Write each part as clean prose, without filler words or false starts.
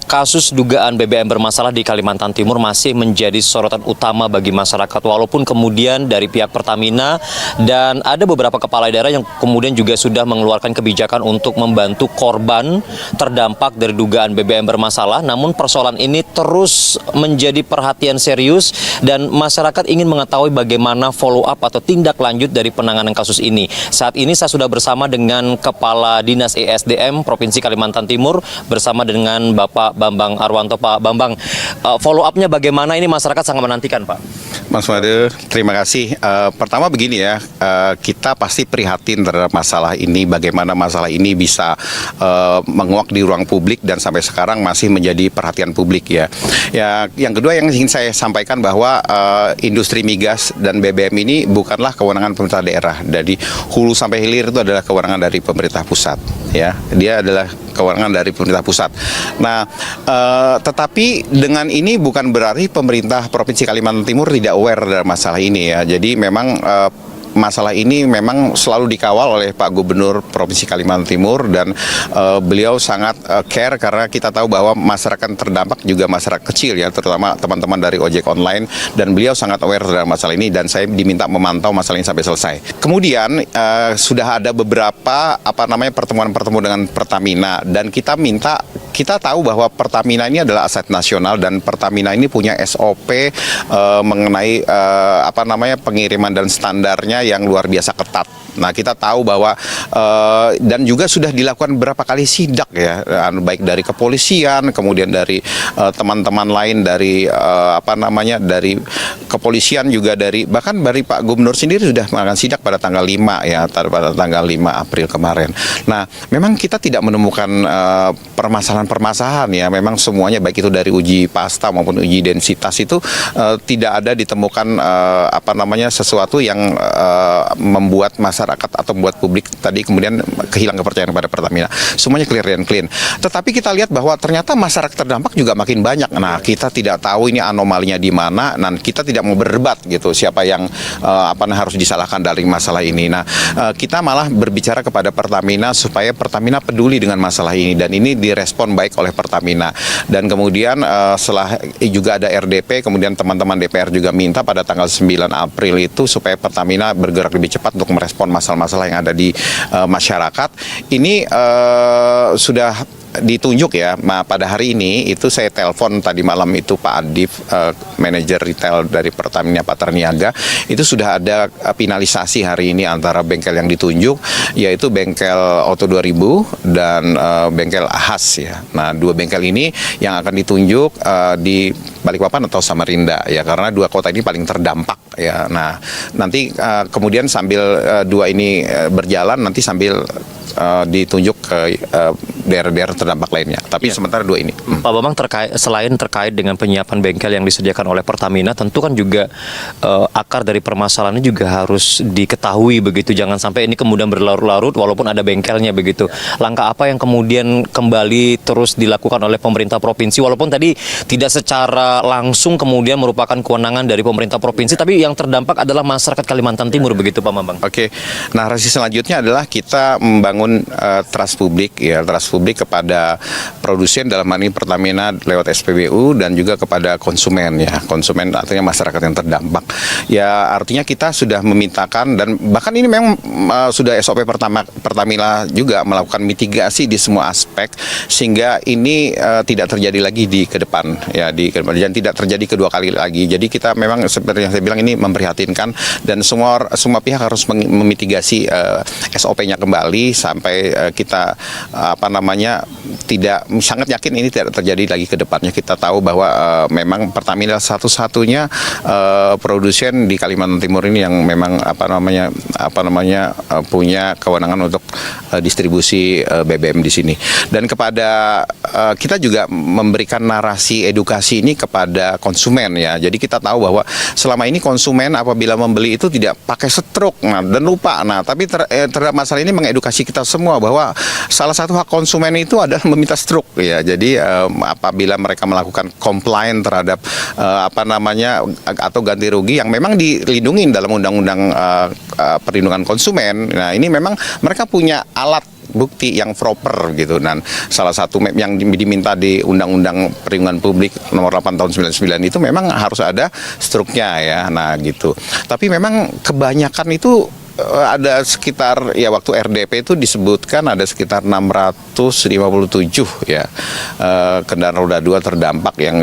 Kasus dugaan BBM bermasalah di Kalimantan Timur masih menjadi sorotan utama bagi masyarakat, walaupun kemudian dari pihak Pertamina dan ada beberapa kepala daerah yang kemudian juga sudah mengeluarkan kebijakan untuk membantu korban terdampak dari dugaan BBM bermasalah. Namun persoalan ini terus menjadi perhatian serius dan masyarakat ingin mengetahui bagaimana follow up atau tindak lanjut dari penanganan kasus ini. Saat ini saya sudah bersama dengan Kepala Dinas ESDM Provinsi Kalimantan Timur bersama dengan Bapak Bambang Arwanto. Pak Bambang, follow up-nya bagaimana, ini masyarakat sangat menantikan, Pak. Mas Made, terima kasih. Pertama begini ya, kita pasti prihatin terhadap masalah ini, bagaimana masalah ini bisa menguak di ruang publik dan sampai sekarang masih menjadi perhatian publik ya. Ya, yang kedua yang ingin saya sampaikan bahwa industri migas dan BBM ini bukanlah kewenangan pemerintah daerah. Dari hulu sampai hilir itu adalah kewenangan dari pemerintah pusat. Ya, dia adalah kewenangan dari pemerintah pusat. Nah, tetapi dengan ini bukan berarti pemerintah Provinsi Kalimantan Timur tidak aware dari masalah ini ya. Jadi memang masalah ini memang selalu dikawal oleh Pak Gubernur Provinsi Kalimantan Timur dan beliau sangat care karena kita tahu bahwa masyarakat terdampak juga masyarakat kecil ya, terutama teman-teman dari ojek online, dan beliau sangat aware terhadap masalah ini dan saya diminta memantau masalah ini sampai selesai. Kemudian sudah ada beberapa pertemuan-pertemuan dengan Pertamina dan kita tahu bahwa Pertamina ini adalah aset nasional dan Pertamina ini punya SOP mengenai pengiriman dan standarnya yang luar biasa ketat. Nah, kita tahu bahwa dan juga sudah dilakukan beberapa kali sidak ya, baik dari kepolisian, kemudian dari teman-teman lain dari dari kepolisian juga bahkan dari Pak Gubernur sendiri sudah melakukan sidak pada tanggal 5 ya, pada tanggal 5 April kemarin. Nah, memang kita tidak menemukan permasalahan ya, memang semuanya baik itu dari uji pasta maupun uji densitas itu tidak ada ditemukan sesuatu yang membuat masyarakat atau membuat publik tadi kemudian kehilangan kepercayaan kepada Pertamina. Semuanya clear dan clean. Tetapi kita lihat bahwa ternyata masyarakat terdampak juga makin banyak. Nah, kita tidak tahu ini anomalinya di mana dan kita tidak mau berdebat gitu siapa yang harus disalahkan dari masalah ini. Nah, kita malah berbicara kepada Pertamina supaya Pertamina peduli dengan masalah ini dan ini direspon baik oleh Pertamina. Dan kemudian setelah juga ada RDP, kemudian teman-teman DPR juga minta pada tanggal 9 April itu supaya Pertamina bergerak lebih cepat untuk merespon masalah-masalah yang ada di masyarakat. Ini sudah ditunjuk ya, pada hari ini itu saya telepon tadi malam itu Pak Adif, manajer retail dari Pertamina Patraniaga, itu sudah ada finalisasi hari ini antara bengkel yang ditunjuk, yaitu bengkel Auto 2000 dan bengkel Ahas ya. Nah, dua bengkel ini yang akan ditunjuk di Balikpapan atau Samarinda ya, karena dua kota ini paling terdampak ya. Nah, nanti kemudian sambil dua ini berjalan, nanti sambil ditunjuk ke daerah-daerah terdampak lainnya. Tapi sementara dua ini. Pak Bambang, selain terkait dengan penyiapan bengkel yang disediakan oleh Pertamina, tentu kan juga akar dari permasalahannya juga harus diketahui begitu. Jangan sampai ini kemudian berlarut-larut walaupun ada bengkelnya begitu. Langkah apa yang kemudian kembali terus dilakukan oleh pemerintah provinsi, walaupun tadi tidak secara langsung kemudian merupakan kewenangan dari pemerintah provinsi, tapi yang terdampak adalah masyarakat Kalimantan Timur begitu, Pak Bambang. Oke. Narasi selanjutnya adalah kita membangun trust publik ya, trust publik kepada produsen dalam hal ini Pertamina lewat SPBU dan juga kepada konsumen ya. Konsumen artinya masyarakat yang terdampak. Ya, artinya kita sudah memintakan dan bahkan ini memang sudah SOP Pertamina juga melakukan mitigasi di semua aspek sehingga ini tidak terjadi lagi di ke depan ya, dan tidak terjadi kedua kali lagi. Jadi kita memang seperti yang saya bilang ini memprihatinkan dan semua pihak harus memitigasi SOP-nya kembali sampai kita tidak sangat yakin ini tidak terjadi lagi ke depannya. Kita tahu bahwa memang Pertamina satu-satunya produsen di Kalimantan Timur ini yang memang punya kewenangan untuk distribusi BBM di sini. Dan kepada kita juga memberikan narasi edukasi ini kepada konsumen ya. Jadi kita tahu bahwa selama ini konsumen apabila membeli itu tidak pakai stroke dan lupa. Nah, tapi terhadap masalah ini mengedukasi kita semua bahwa salah satu hak konsumen itu adalah meminta stroke ya. Jadi apabila mereka melakukan komplain terhadap atau ganti rugi yang memang dilindungi dalam undang-undang perlindungan konsumen. Nah, ini memang mereka punya alat bukti yang proper gitu. Dan salah satu yang diminta di Undang-Undang Perlindungan Publik nomor 8 tahun 99 itu memang harus ada struknya ya. Nah gitu. Tapi memang kebanyakan itu ada sekitar, ya waktu RDP itu disebutkan ada sekitar 657 ya kendaraan roda 2 terdampak yang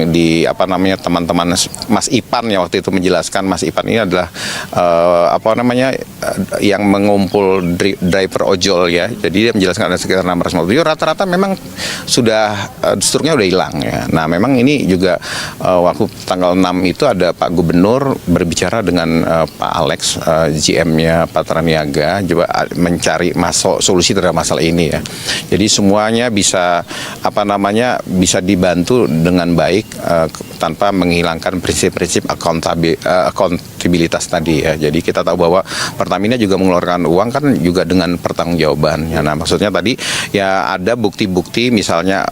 teman-teman Mas Ipan ya waktu itu menjelaskan. Mas Ipan ini adalah yang mengumpul driver ojol ya. Jadi dia menjelaskan ada sekitar 657, rata-rata memang sudah struknya udah hilang ya. Nah memang ini juga waktu tanggal 6 itu ada Pak Gubernur berbicara dengan Pak Alex GM-nya Patra Niaga, coba mencari solusi terhadap masalah ini ya. Jadi semuanya bisa bisa dibantu dengan baik tanpa menghilangkan prinsip-prinsip akuntabilitas tadi ya. Jadi kita tahu bahwa Pertamina juga mengeluarkan uang kan juga dengan pertanggungjawaban. Ya, nah maksudnya tadi ya ada bukti-bukti misalnya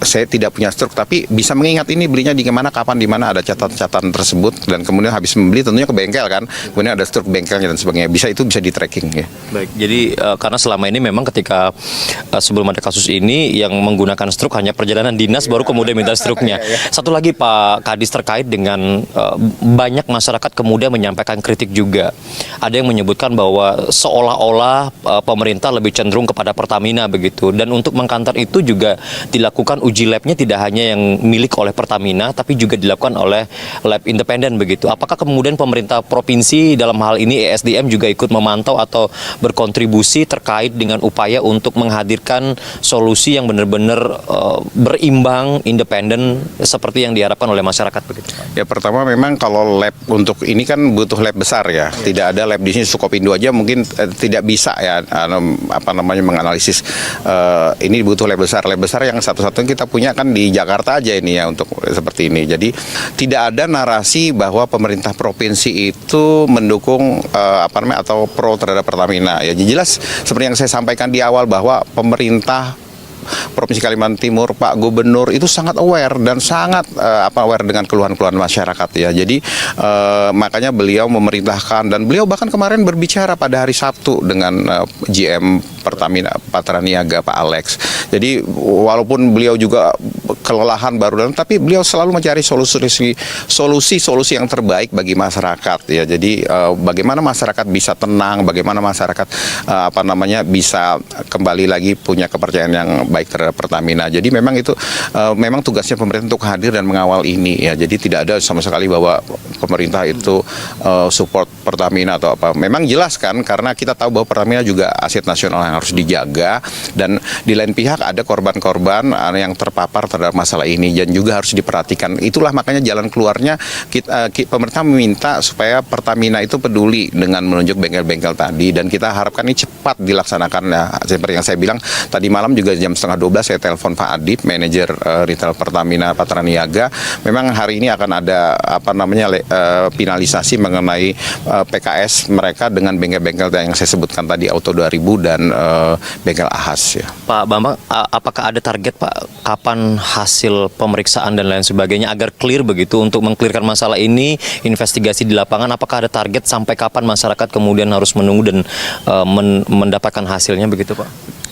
saya tidak punya struk tapi bisa mengingat ini belinya di mana, kapan, di mana, ada catatan tersebut, dan kemudian habis membeli tentunya ke bengkel kan, kemudian ada struk bengkelnya dan sebagainya. Itu bisa di tracking ya. Baik, jadi karena selama ini memang ketika sebelum ada kasus ini yang menggunakan struk hanya perjalanan dinas baru kemudian minta struknya. Satu lagi Pak Kadis terkait dengan banyak masyarakat kemudian menyampaikan kritik juga. Ada yang menyebutkan bahwa seolah-olah pemerintah lebih cenderung kepada Pertamina begitu, dan untuk mengkantar itu juga dilakukan uji labnya tidak hanya yang milik oleh Pertamina tapi juga dilakukan oleh lab independen begitu. Apakah kemudian pemerintah provinsi dalam hal ini ESDM juga ikut memantau atau berkontribusi terkait dengan upaya untuk menghadirkan solusi yang benar-benar berimbang, independen seperti yang diharapkan oleh masyarakat begitu? Ya pertama memang kalau lab untuk ini kan butuh lab besar ya. Tidak ada lab di sini, Sukopindo aja mungkin tidak bisa ya menganalisis ini butuh lab besar. Lab besar yang satu-satunya kita punya kan di Jakarta aja ini ya untuk seperti ini. Jadi tidak ada narasi bahwa pemerintah provinsi itu mendukung atau pro terhadap Pertamina. Ya jelas seperti yang saya sampaikan di awal bahwa pemerintah Provinsi Kalimantan Timur, Pak Gubernur itu sangat aware dan sangat aware dengan keluhan-keluhan masyarakat ya. Jadi makanya beliau memerintahkan, dan beliau bahkan kemarin berbicara pada hari Sabtu dengan GM Pertamina Patra Niaga Pak Alex. Jadi walaupun beliau juga kelelahan baru, tapi beliau selalu mencari solusi yang terbaik bagi masyarakat ya. Jadi bagaimana masyarakat bisa tenang, bagaimana masyarakat bisa kembali lagi punya kepercayaan yang baik terhadap Pertamina. Jadi memang itu memang tugasnya pemerintah untuk hadir dan mengawal ini ya. Jadi tidak ada sama sekali bahwa pemerintah itu support Pertamina atau apa. Memang jelas kan, karena kita tahu bahwa Pertamina juga aset nasional yang harus dijaga, dan di lain pihak ada korban-korban yang terpapar terhadap masalah ini dan juga harus diperhatikan. Itulah makanya jalan keluarnya pemerintah meminta supaya Pertamina itu peduli dengan menunjuk bengkel-bengkel tadi, dan kita harapkan ini cepat dilaksanakan ya. Seperti yang saya bilang tadi malam juga jam 11:30 saya telepon Pak Adib, manajer retail Pertamina Patra Niaga. Memang hari ini akan ada finalisasi mengenai PKS mereka dengan bengkel-bengkel yang saya sebutkan tadi, Auto 2000 dan bengkel Ahas ya. Pak Bambang, apakah ada target Pak kapan hasil pemeriksaan dan lain sebagainya agar clear begitu untuk mengclearkan masalah ini, investigasi di lapangan? Apakah ada target sampai kapan masyarakat kemudian harus menunggu dan mendapatkan hasilnya begitu Pak?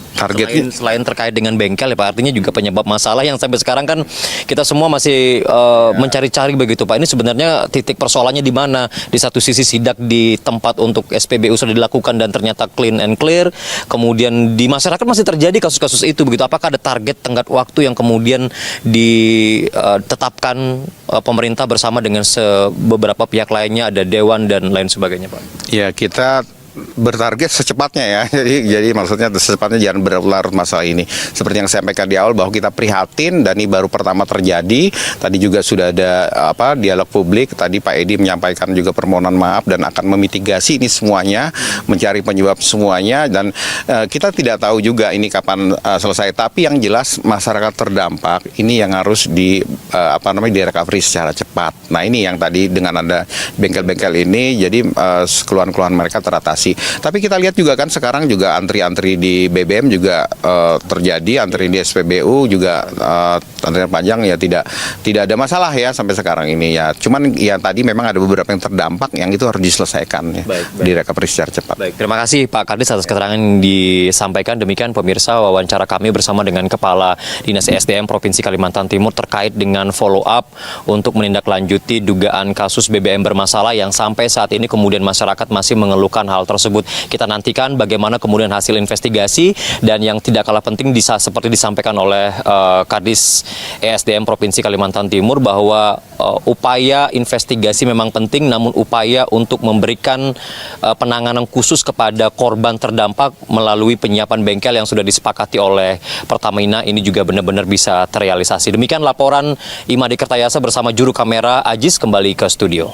Targetnya Selain terkait dengan bengkel ya Pak, artinya juga penyebab masalah yang sampai sekarang kan kita semua masih mencari-cari begitu Pak. Ini sebenarnya titik persoalannya di mana? Di satu sisi sidak di tempat untuk SPBU sudah dilakukan dan ternyata clean and clear, kemudian di masyarakat masih terjadi kasus-kasus itu begitu. Apakah ada target tenggat waktu yang kemudian ditetapkan pemerintah bersama dengan beberapa pihak lainnya, ada dewan dan lain sebagainya Pak? ya, kita bertarget secepatnya ya. Jadi maksudnya secepatnya, jangan berlarut masalah ini. Seperti yang saya sampaikan di awal bahwa kita prihatin dan ini baru pertama terjadi. Tadi juga sudah ada dialog publik. Tadi Pak Edi menyampaikan juga permohonan maaf dan akan memitigasi ini semuanya, mencari penyebab semuanya, dan kita tidak tahu juga ini kapan selesai. Tapi yang jelas masyarakat terdampak ini yang harus di-recovery secara cepat. Nah, ini yang tadi dengan ada bengkel-bengkel ini jadi keluhan-keluhan mereka teratasi. kondisi. Tapi kita lihat juga kan sekarang juga antri-antri di BBM juga terjadi, antri di SPBU juga antrian panjang ya, tidak ada masalah ya sampai sekarang ini ya. Cuman ya tadi memang ada beberapa yang terdampak yang itu harus diselesaikan ya, direkapri secara cepat. Baik, terima kasih Pak Kadis atas keterangan yang disampaikan. Demikian pemirsa wawancara kami bersama dengan Kepala Dinas SDM Provinsi Kalimantan Timur terkait dengan follow up untuk menindaklanjuti dugaan kasus BBM bermasalah yang sampai saat ini kemudian masyarakat masih mengeluhkan hal tersebut. Kita nantikan bagaimana kemudian hasil investigasi, dan yang tidak kalah penting seperti disampaikan oleh Kadis ESDM Provinsi Kalimantan Timur bahwa upaya investigasi memang penting, namun upaya untuk memberikan penanganan khusus kepada korban terdampak melalui penyiapan bengkel yang sudah disepakati oleh Pertamina ini juga benar-benar bisa terrealisasi. Demikian laporan Imadi Kertayasa bersama juru kamera Ajis kembali ke studio.